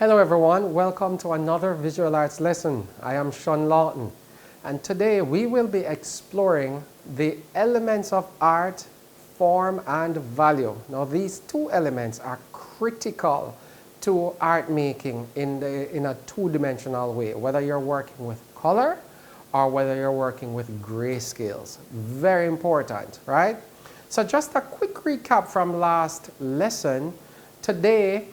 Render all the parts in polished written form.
Hello everyone, welcome to another visual arts lesson. I am Sean Lawton, and today we will be exploring the elements of art, form and value. Now these two elements are critical to art making in a two-dimensional way, whether you're working with color or whether you're working with grayscales. Very important, right? So just a quick recap from last lesson. Today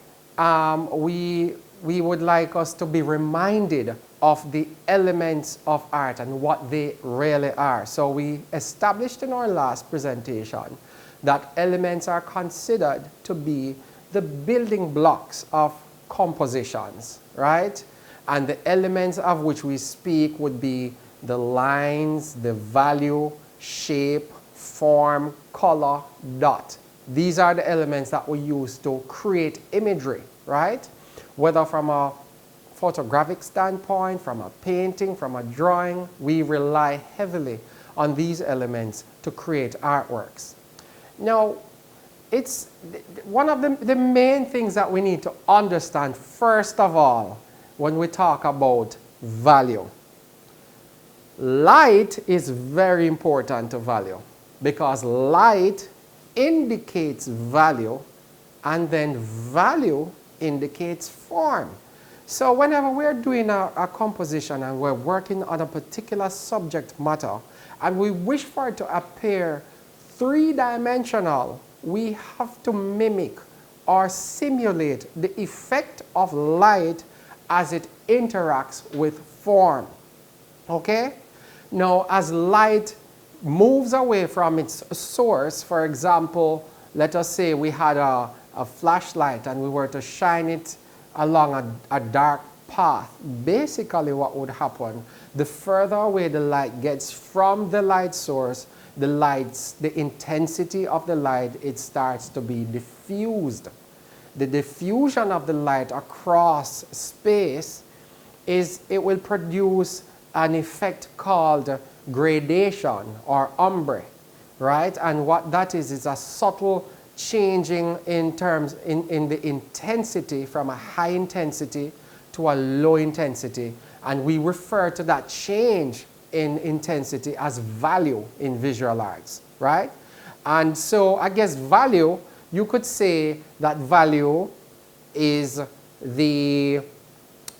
we would like us to be reminded of the elements of art and what they really are. So we established in our last presentation that elements are considered to be the building blocks of compositions, right? And the elements of which we speak would be the lines, the value, shape, form, color, dot. These are the elements that we use to create imagery, right? Whether from a photographic standpoint, from a painting, from a drawing, we rely heavily on these elements to create artworks. Now, it's one of the main things that we need to understand, first of all, when we talk about value. Light is very important to value because light indicates value and then value indicates form. So whenever we're doing a composition and we're working on a particular subject matter and we wish for it to appear three-dimensional, we have to mimic or simulate the effect of light as it interacts with form. Okay? Now, as light moves away from its source, for example, let us say we had a flashlight and we were to shine it along a dark path. Basically what would happen, the further away the light gets from the light source, the intensity of the light, it starts to be diffused. The diffusion of the light across space it will produce an effect called gradation or ombre, right? And what that is a subtle changing in the intensity from a high intensity to a low intensity. And we refer to that change in intensity as value in visual arts, right? And so I guess value, you could say that value is the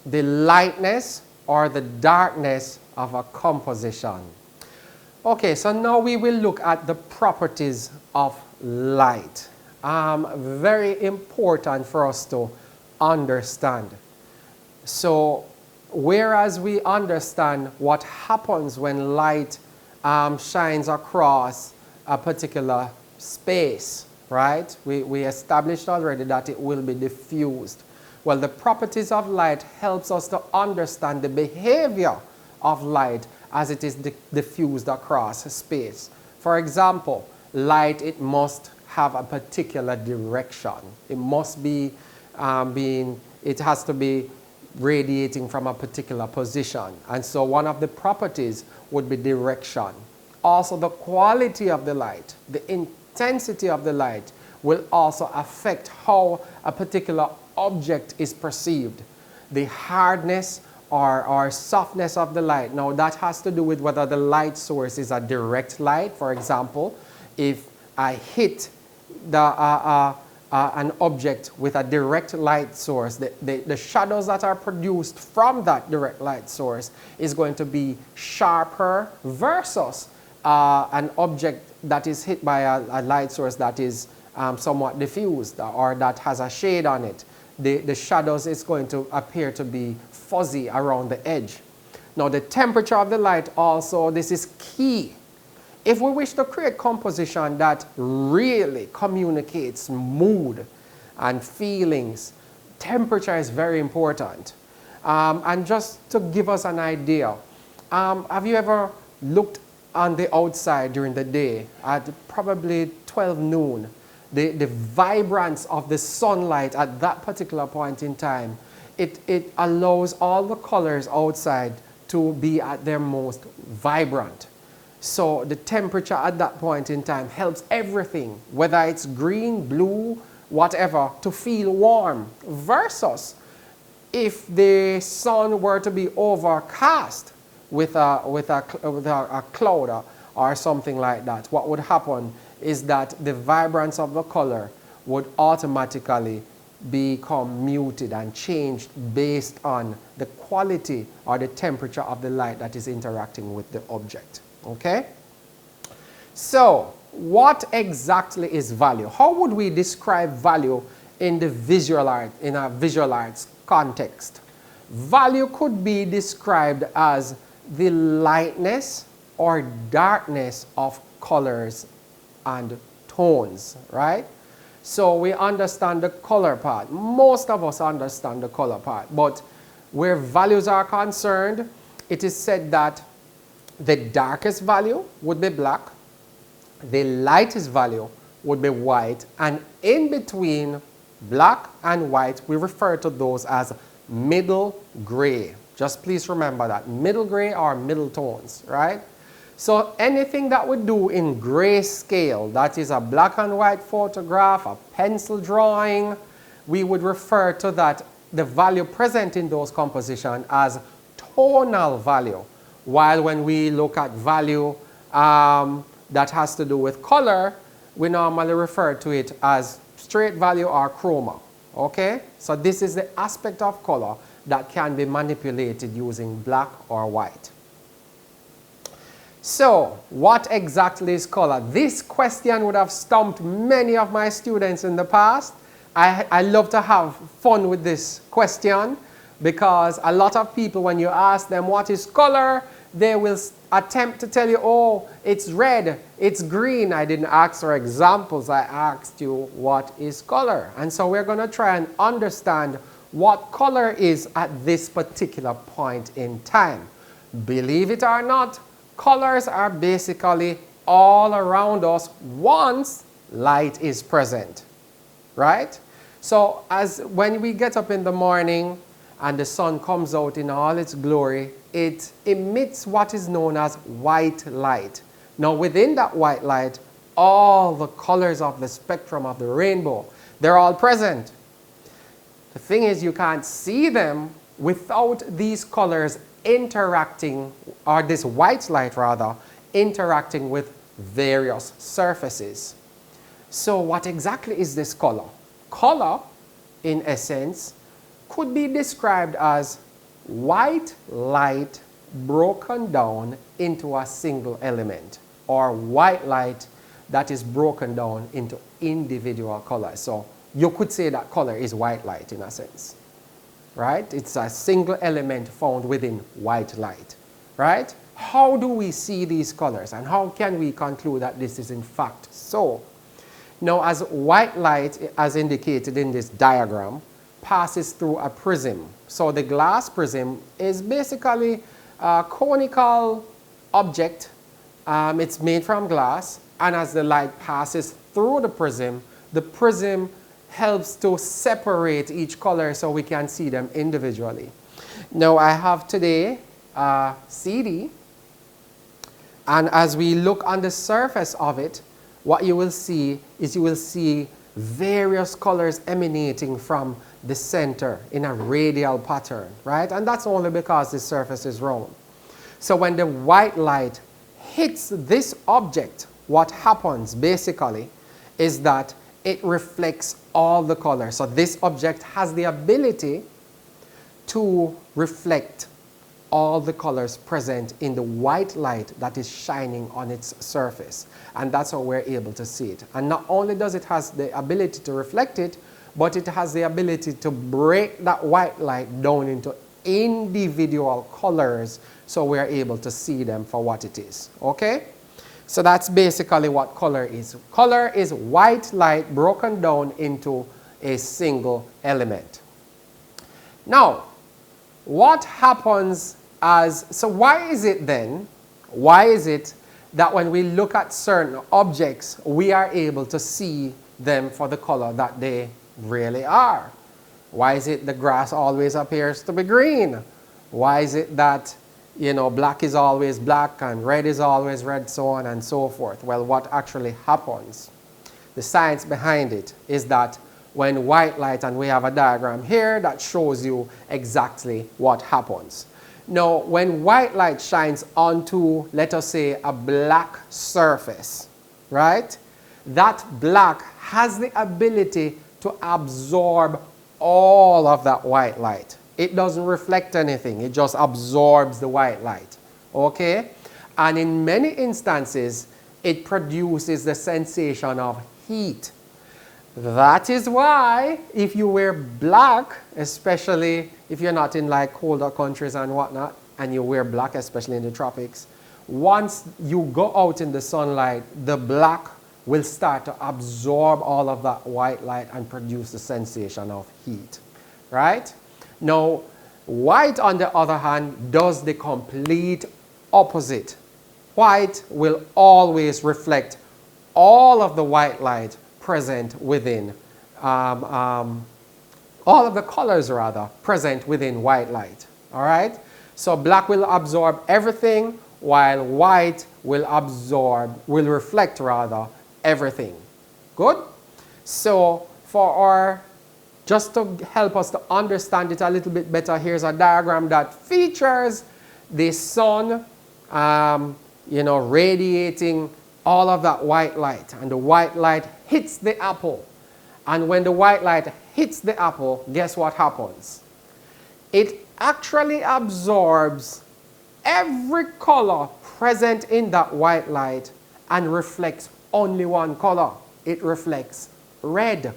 lightness or the darkness of a composition. Okay, so now we will look at the properties of light. Very important for us to understand. So, whereas we understand what happens when light shines across a particular space, right? We established already that it will be diffused. Well, the properties of light helps us to understand the behavior of light as it is diffused across space. For example, light, it must have a particular direction. It must be it has to be radiating from a particular position. And so one of the properties would be direction. Also, the quality of the light, the intensity of the light will also affect how a particular object is perceived. The hardness or softness of the light. Now that has to do with whether the light source is a direct light. For example, if I hit an object with a direct light source, the shadows that are produced from that direct light source is going to be sharper versus an object that is hit by a light source that is somewhat diffused or that has a shade on it. The shadows is going to appear to be fuzzy around the edge. Now the temperature of the light also, this is key. If we wish to create composition that really communicates mood and feelings, temperature is very important. And just to give us an idea, have you ever looked on the outside during the day at probably 12 noon? The vibrance of the sunlight at that particular point in time, it allows all the colors outside to be at their most vibrant. So the temperature at that point in time helps everything, whether it's green, blue, whatever, to feel warm versus if the sun were to be overcast with a cloud or something like that, what would happen is that the vibrance of the color would automatically become muted and changed based on the quality or the temperature of the light that is interacting with the object. Okay? So, what exactly is value? How would we describe value in the visual art, in a visual arts context? Value could be described as the lightness or darkness of colors and tones, right? So we understand the color part. Most of us understand the color part, but where values are concerned, it is said that the darkest value would be black, the lightest value would be white, and in between black and white, we refer to those as middle gray. Just please remember that, middle gray or middle tones, right? So anything that we do in grayscale, that is a black and white photograph, a pencil drawing, we would refer to that, the value present in those compositions as tonal value. While when we look at value that has to do with color, we normally refer to it as straight value or chroma. Okay? So this is the aspect of color that can be manipulated using black or white. So, what exactly is color? This question would have stumped many of my students in the past. I love to have fun with this question because a lot of people, when you ask them what is color, they will attempt to tell you, oh, it's red, it's green. I didn't ask for examples, I asked you what is color. And so we're going to try and understand what color is at this particular point in time. Believe it or not, colors are basically all around us once light is present, right? So as when we get up in the morning and the sun comes out in all its glory, it emits what is known as white light. Now within that white light, all the colors of the spectrum of the rainbow, they're all present. The thing is, you can't see them without these colors interacting, or this white light rather, interacting with various surfaces. So what exactly is this color? Color, in essence, could be described as white light broken down into a single element, or white light that is broken down into individual colors. So you could say that color is white light in a sense. Right? It's a single element found within white light, right? How do we see these colors and how can we conclude that this is in fact so? Now, as white light, as indicated in this diagram, passes through a prism. So the glass prism is basically a conical object. It's made from glass, and as the light passes through the prism helps to separate each color so we can see them individually. Now I have today a CD, and as we look on the surface of it, what you will see is you will see various colors emanating from the center in a radial pattern, right? And that's only because the surface is round. So when the white light hits this object, what happens basically is that it reflects all the colors. So this object has the ability to reflect all the colors present in the white light that is shining on its surface. And that's how we're able to see it. And not only does it have the ability to reflect it, but it has the ability to break that white light down into individual colors so we're able to see them for what it is. Okay? So that's basically what color is. Color is white light broken down into a single element. Now, what happens so why is it that when we look at certain objects, we are able to see them for the color that they really are? Why is it the grass always appears to be green? Why is it that, you know, black is always black and red is always red, so on and so forth? Well, what actually happens, the science behind it, is that when white light, and we have a diagram here that shows you exactly what happens. Now, when white light shines onto, let us say, a black surface, right? That black has the ability to absorb all of that white light. It doesn't reflect anything. It just absorbs the white light, okay? And in many instances, it produces the sensation of heat. That is why if you wear black, especially if you're not in like colder countries and whatnot, and you wear black, especially in the tropics, once you go out in the sunlight, the black will start to absorb all of that white light and produce the sensation of heat, right? Now, white, on the other hand, does the complete opposite. White will always reflect all of the white light present within, all of the colors rather, present within white light, all right? So black will absorb everything, while white will reflect rather, everything. Good? So just to help us to understand it a little bit better, here's a diagram that features the sun, radiating all of that white light, and the white light hits the apple. And when the white light hits the apple, guess what happens? It actually absorbs every color present in that white light and reflects only one color. It reflects red.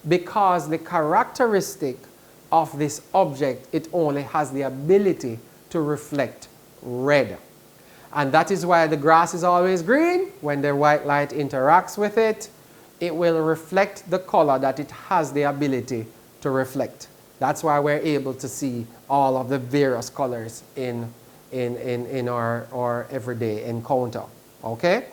Because the characteristic of this object, it only has the ability to reflect red. And that is why the grass is always green. When the white light interacts with it, it will reflect the color that it has the ability to reflect. That's why we're able to see all of the various colors in our everyday encounter. Okay?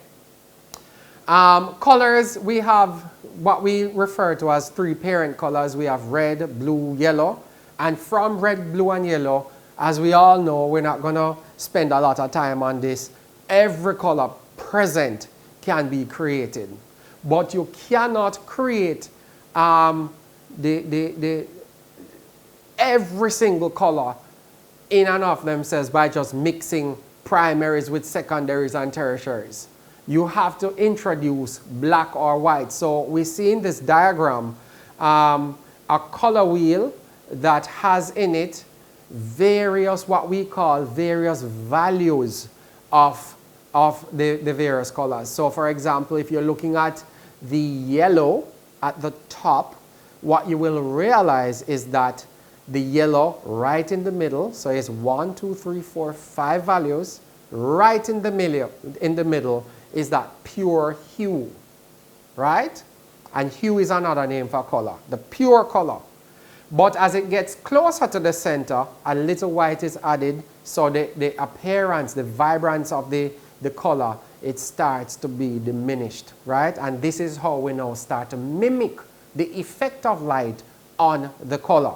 Colors, we have what we refer to as three parent colors. We have red, blue, yellow. And from red, blue, and yellow, as we all know, we're not going to spend a lot of time on this. Every color present can be created. But you cannot create every single color in and of themselves by just mixing primaries with secondaries and tertiaries. You have to introduce black or white. So we see in this diagram a color wheel that has in it various, what we call various values of the various colors. So for example, if you're looking at the yellow at the top, what you will realize is that the yellow right in the middle, so it's 1, 2, 3, 4, 5 values, right in the middle is that pure hue, right? And hue is another name for color, the pure color. But as it gets closer to the center, a little white is added, so the appearance, the vibrance of the color, it starts to be diminished, right? And this is how we now start to mimic the effect of light on the color.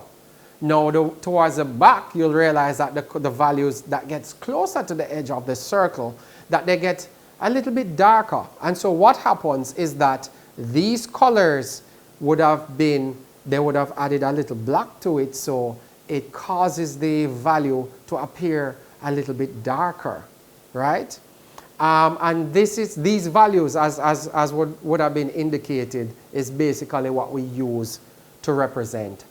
Now, towards the back, you'll realize that the values that gets closer to the edge of the circle, that they get a little bit darker. And so what happens is that these colors would have added a little black to it, so it causes the value to appear a little bit darker, right? And these values, as would have been indicated, is basically what we use to represent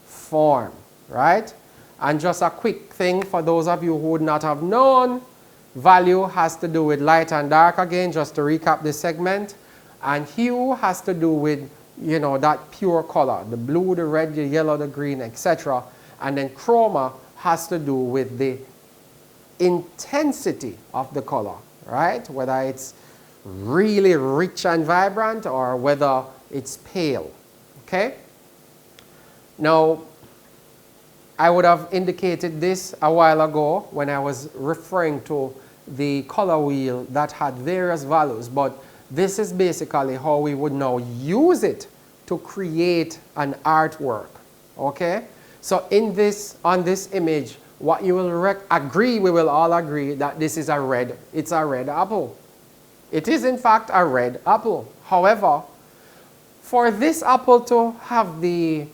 form, right? And just a quick thing for those of you who would not have known, value has to do with light and dark again, just to recap this segment. And hue has to do with, that pure color, the blue, the red, the yellow, the green, etc. And then chroma has to do with the intensity of the color, right? Whether it's really rich and vibrant or whether it's pale, okay? Now, I would have indicated this a while ago when I was referring to the color wheel that had various values, but this is basically how we would now use it to create an artwork, okay? So on this image, what you will we will all agree that this is it's a red apple. It is in fact a red apple. However, For this apple to have the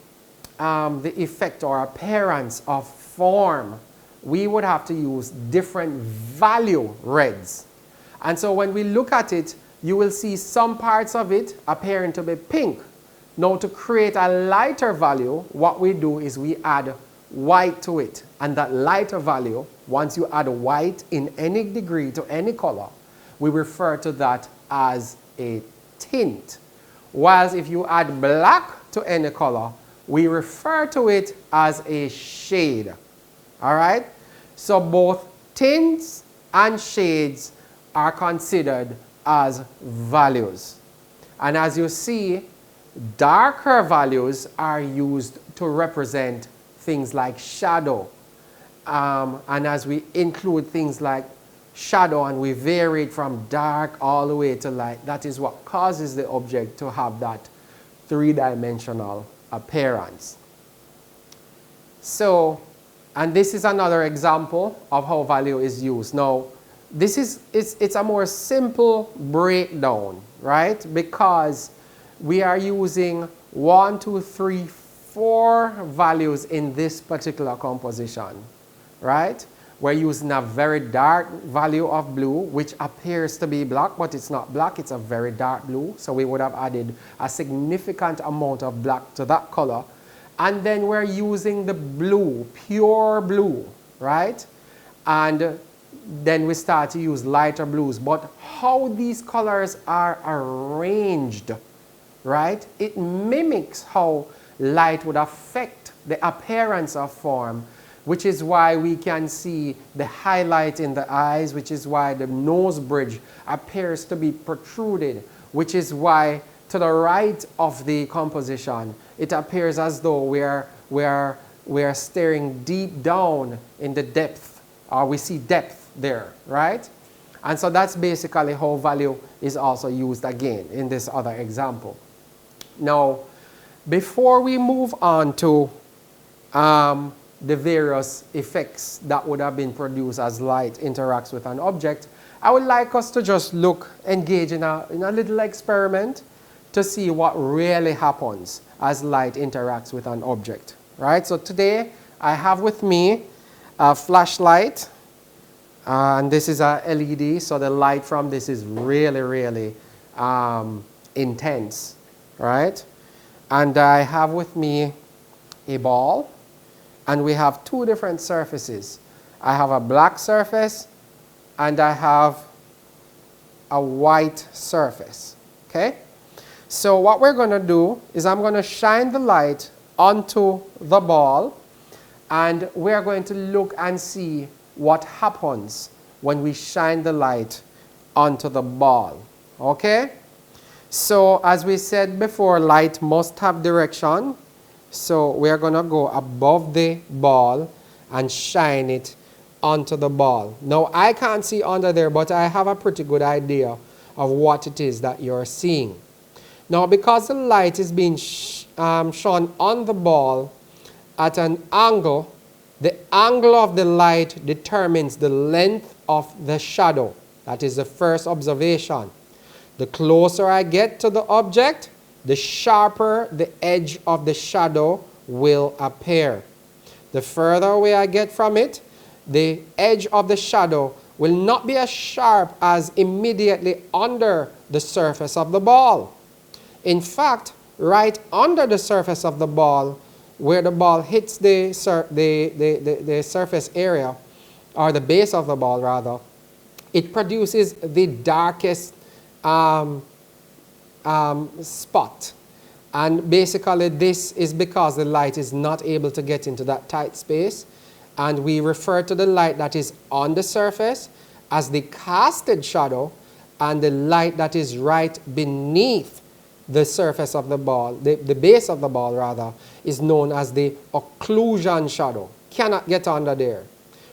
effect or appearance of form, we would have to use different value reds. And so when we look at it, you will see some parts of it appearing to be pink. Now to create a lighter value, what we do is we add white to it. And that lighter value, once you add white in any degree to any color, we refer to that as a tint. Whilst if you add black to any color, we refer to it as a shade. All right? So both tints and shades are considered as values. And as you see, darker values are used to represent things like shadow. And as we include things like shadow and we vary it from dark all the way to light, that is what causes the object to have that three-dimensional appearance. So, and this is another example of how value is used. Now, this is it's a more simple breakdown, right? Because we are using 1, 2, 3, 4 values in this particular composition, right? We're using a very dark value of blue, which appears to be black, but it's not black, it's a very dark blue. So we would have added a significant amount of black to that color. And then we're using the blue, pure blue, right? And then we start to use lighter blues. But how these colors are arranged, right? It mimics how light would affect the appearance of form, which is why we can see the highlight in the eyes, which is why the nose bridge appears to be protruded, which is why to the right of the composition, it appears as though we are staring deep down in the depth, or we see depth there, right? And so that's basically how value is also used again in this other example. Now, before we move on to the various effects that would have been produced as light interacts with an object, I would like us to just engage in a little experiment to see what really happens as light interacts with an object, right? So today I have with me a flashlight, and this is a LED, so the light from this is really, really intense, right? And I have with me a ball, and we have two different surfaces. I have a black surface, and I have a white surface, okay? So what we're going to do is I'm going to shine the light onto the ball, and we're going to look and see what happens when we shine the light onto the ball, okay? So as we said before, light must have direction. So we're going to go above the ball and shine it onto the ball. Now I can't see under there, but I have a pretty good idea of what it is that you're seeing. Now because the light is being shone on the ball at an angle, the angle of the light determines the length of the shadow. That is the first observation. The closer I get to the object, the sharper the edge of the shadow will appear. The further away I get from it, the edge of the shadow will not be as sharp as immediately under the surface of the ball. In fact, right under the surface of the ball, where the ball hits the surface area, or the base of the ball rather, it produces the darkest spot. And basically this is because the light is not able to get into that tight space, and we refer to the light that is on the surface as the casted shadow, and the light that is right beneath the surface of the ball, the base of the ball rather, is known as the occlusion shadow. Cannot get under there.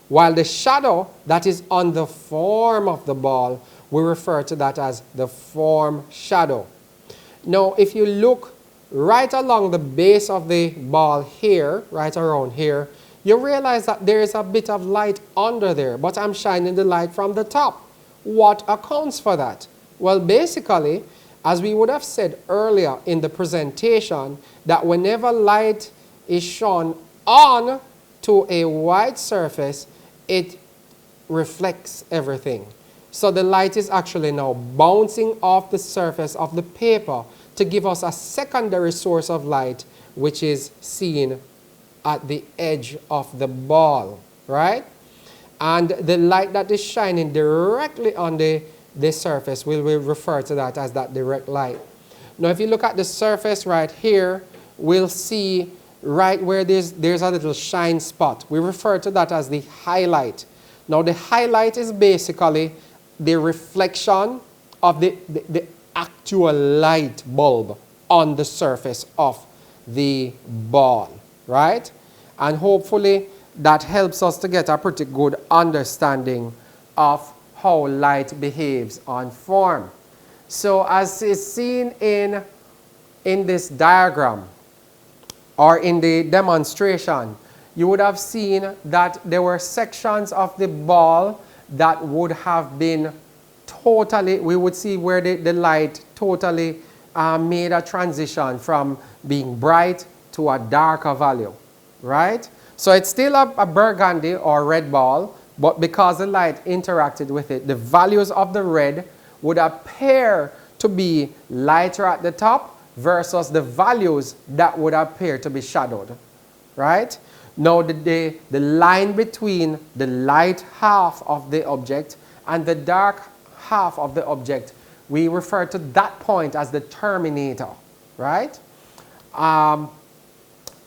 While the shadow that is on the form of the ball, we refer to that as the form shadow. Now, if you look right along the base of the ball here, right around here, you realize that there is a bit of light under there, but I'm shining the light from the top. What accounts for that? Well, basically, As we would have said earlier in the presentation, that whenever light is shone on to a white surface, it reflects everything. So the light is actually now bouncing off the surface of the paper to give us a secondary source of light, which is seen at the edge of the ball, right? And the light that is shining directly on the surface, we will refer to that as that direct light. Now, if you look at the surface right here, we'll see right where there's a little shine spot. We refer to that as the highlight. Now, the highlight is basically the reflection of the actual light bulb on the surface of the ball, right? And hopefully that helps us to get a pretty good understanding of how light behaves on form. So as is seen in this diagram or in the demonstration, you would have seen that there were sections of the ball that would have been totally, we would see where the light totally made a transition from being bright to a darker value, right? So it's still a burgundy or red ball, but because the light interacted with it, the values of the red would appear to be lighter at the top versus the values that would appear to be shadowed, right? Now the line between the light half of the object and the dark half of the object, we refer to that point as the terminator, right?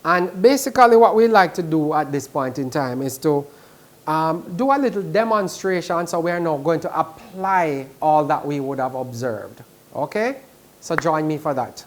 And basically what we like to do at this point in time is to do a little demonstration. So we are now going to apply all that we would have observed. Okay? So join me for that.